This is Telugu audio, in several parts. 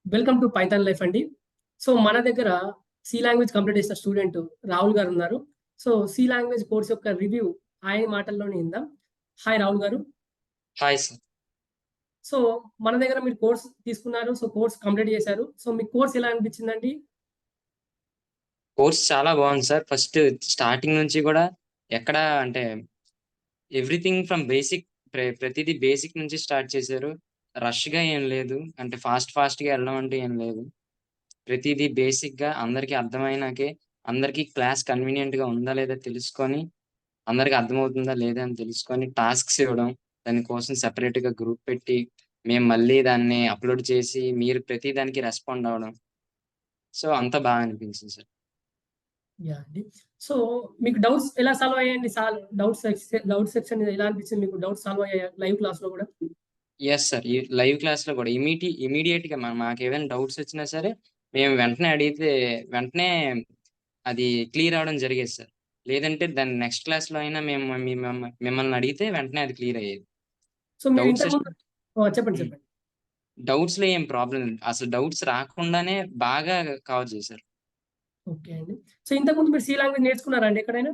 వెల్కమ్ టు పైథాన్ లైఫ్ అండి. సో, మన దగ్గర సి లాంగ్వేజ్ కంప్లీట్ చేసిన స్టూడెంట్ రాహుల్ గారు ఉన్నారు. సో, సి లాంగ్వేజ్ కోర్స్ యొక్క రివ్యూ ఆయన మాటల్లోనే ఇందాం. హాయ్ రాహుల్ గారు. Hi sir. సో, మన దగ్గర మీరు కోర్స్ తీసుకున్నారు. సో, కోర్స్ కంప్లీట్ చేశారు. సో, మీకు కోర్స్ ఎలా అనిపించిందండి? కోర్స్ చాలా బాగుంది సార్. ఫస్ట్ స్టార్టింగ్ నుంచి కూడా ఎక్కడ అంటే ఎవ్రీథింగ్ ఫ్రమ్ బేసిక్ ప్రతీదీ బేసిక్ నుంచి స్టార్ట్ చేశారు. రష్‌గా ఏం లేదు. అంటే ఫాస్ట్‌గా వెళ్ళడం అంటూ ఏం లేదు. ప్రతీదీ బేసిక్‌గా అందరికి అర్థమైనాకే అందరికి క్లాస్ కన్వీనియంట్‌గా ఉందా లేదా తెలుసుకొని, అందరికి అర్థమవుతుందా లేదా అని తెలుసుకొని టాస్క్స్ ఇవ్వడం. దాని కోసం సెపరేట్‌గా గ్రూప్ పెట్టి, మేము మళ్ళీ దాన్ని అప్‌లోడ్ చేసి మీరు ప్రతి దానికి రెస్పాండ్ అవ్వడం. సో, అంతా బాగా అనిపించింది సార్. యాహ్! అండి. సో, మీకు డౌట్స్ ఎలా సాల్వ్ అయ్యాయండి? డౌట్ సెక్షన్ ఎలా అనిపించింది మీకు? డౌట్స్ సాల్వ్ అయ్యాయా లైవ్ క్లాస్‌లో గూడా? Yes sir. ఈ లైవ్ క్లాస్‌లో కూడా ఇమ్మీడియేట్‌గా మాకేవైనా డౌట్స్ వచ్చినా సరే, మేము వెంటనే అడిగితే వెంటనే అది క్లియర్ అవ్వడం జరిగేది సార్. లేదంటే దాన్ని నెక్స్ట్ క్లాస్‌లో అయినా మేము మిమ్మల్ని అడిగితే వెంటనే అది క్లియర్ అయ్యేది. సో, మీరు డౌట్స్ ఇంతకుముందు చెప్పండి. హ్మ్. చెప్పండి. డౌట్స్‌లో ఏం ప్రాబ్లమ్ లేదు. అసలు డౌట్స్ రాకుండానే బాగా కవర్ చేశారు. ఓకే అండి. సో, ఇంతకుముందు మీరు సి లాంగ్వేజ్ నేర్చుకున్నారా అండి ఎక్కడైనా?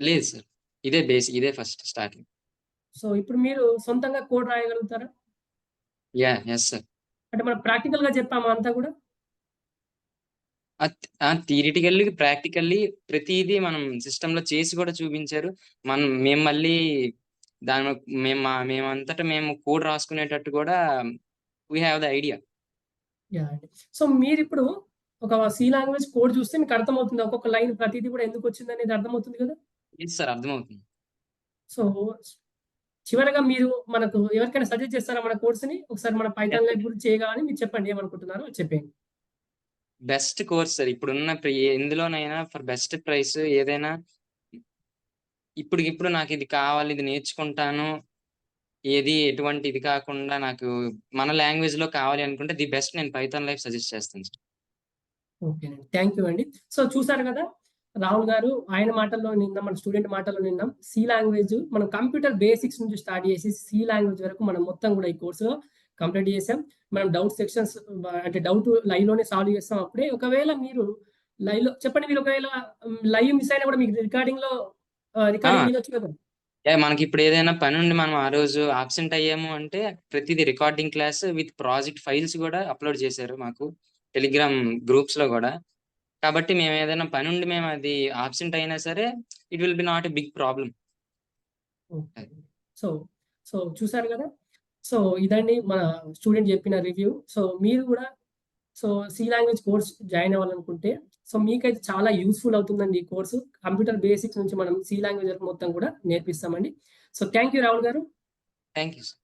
లేదు సార్. ఇదే ఫస్ట్ స్టార్టింగ్. సో, ఇప్పుడు మీరు సొంతంగా కోడ్ రాయగలుగుతారా? Yes sir. అంటే మనం ప్రాక్టికల్‌గా చెప్పామా అంతా గూడా? ప్రాక్టికల్లీ ప్రతీదీ మనం సిస్టమ్‌లో చేసి కూడా చూపించారు. మేము మళ్ళీ దాని మేమంతట మేము కోడ్ రాసుకునేటట్టు కూడా we have the idea. Yeah! అండి. సో, మీరిప్పుడు ఒక సి లాంగ్వేజ్ కోడ్ చూస్తే మీకు అర్థమవుతుంది. ఒక్కొక్క లైన్ ప్రతీది కూడా ఎందుకొచ్చిందనేది అర్థమవుతుంది గదా! Yes sir. అర్థమవుతుంది. సో, చివరగా మీరు మనకు ఎవరికైనా సజెస్ట్ చేస్తారా మన కోర్స్‌ని? ఒకసారి మన పైథాన్ లైవ్ గురించి చేయగా అని మీరు చెప్పండి ఏమనుకుంటున్నారో చెప్పేయండి. Best course sir. ఇప్పుడున్న ఎందులోనైనా ఫర్ బెస్ట్ ప్రైస్ ఏదైనా ఇప్పటికిప్పుడు నాకిది కావాలి, ఇది నేర్చుకుంటాను. ఎటువంటి ఇది కాకుండా నాకు మన లాంగ్వేజ్‌లో కావాలి అనుకుంటే ది బెస్ట్ నేను పైథాన్ లైఫ్ సజెస్ట్ చేస్తాను సార్. ఓకేనండి. థాంక్ యూ అండి. సో, చూసారు గదా! రాహుల్ గారు ఆయన మాటల్లో నిందాం, మన స్టూడెంట్ మాటల్లో నిందాం. సి లాంగ్వేజ్ మనం కంప్యూటర్ బేసిక్స్ నుంచి స్టార్ట్ చేసి సి లాంగ్వేజ్ వరకు మనం మొత్తం గూడా ఈ కోర్స్‌లో కంప్లీట్ చేసాం. మనం డౌట్ సెక్షన్స్ అంటే డౌట్ లైవ్‌లోనే సాల్వ్ చేస్తాం అప్పుడే. ఒకవేళ మీరు లైవ్‌లో చెప్పండి మీరు ఒకవేళ లైవ్ మిస్ అయినా గూడా మీకు రికార్డింగ్‌లో రికార్డింగ్ ఆ! వినొచ్చు కదా! మనకిప్పుడు ఏదైనా పనుండి మనం ఆ రోజు అబ్సెంట్ అయ్యాము అంటే, ప్రతిది recording class with project files గూడా అప్‌లోడ్ చేశారు మాకు. టెలిగ్రామ్ గ్రూప్స్‌లో గూడా. కాబట్టి మేమేదైనా పనుండి మేమది అబ్సెంట్ అయినా సరే, it will be not a big problem. Okay. అది. సో, సో చూసారు గదా! సో ఇదండి మన స్టూడెంట్ చెప్పిన రివ్యూ. సో మీరు గూడా so C language course join అవ్వాలనుకుంటే, సో మీకైతే చాలా యూజ్‌ఫుల్ అవుతుందండి ఈ కోర్సు. కంప్యూటర్ బేసిక్స్ నుంచి మనం సి లాంగ్వేజ్ వరకు మొత్తం గూడా నేర్పిస్తామండి. సో థాంక్ యూ రాహుల్ గారు. Thank you sir.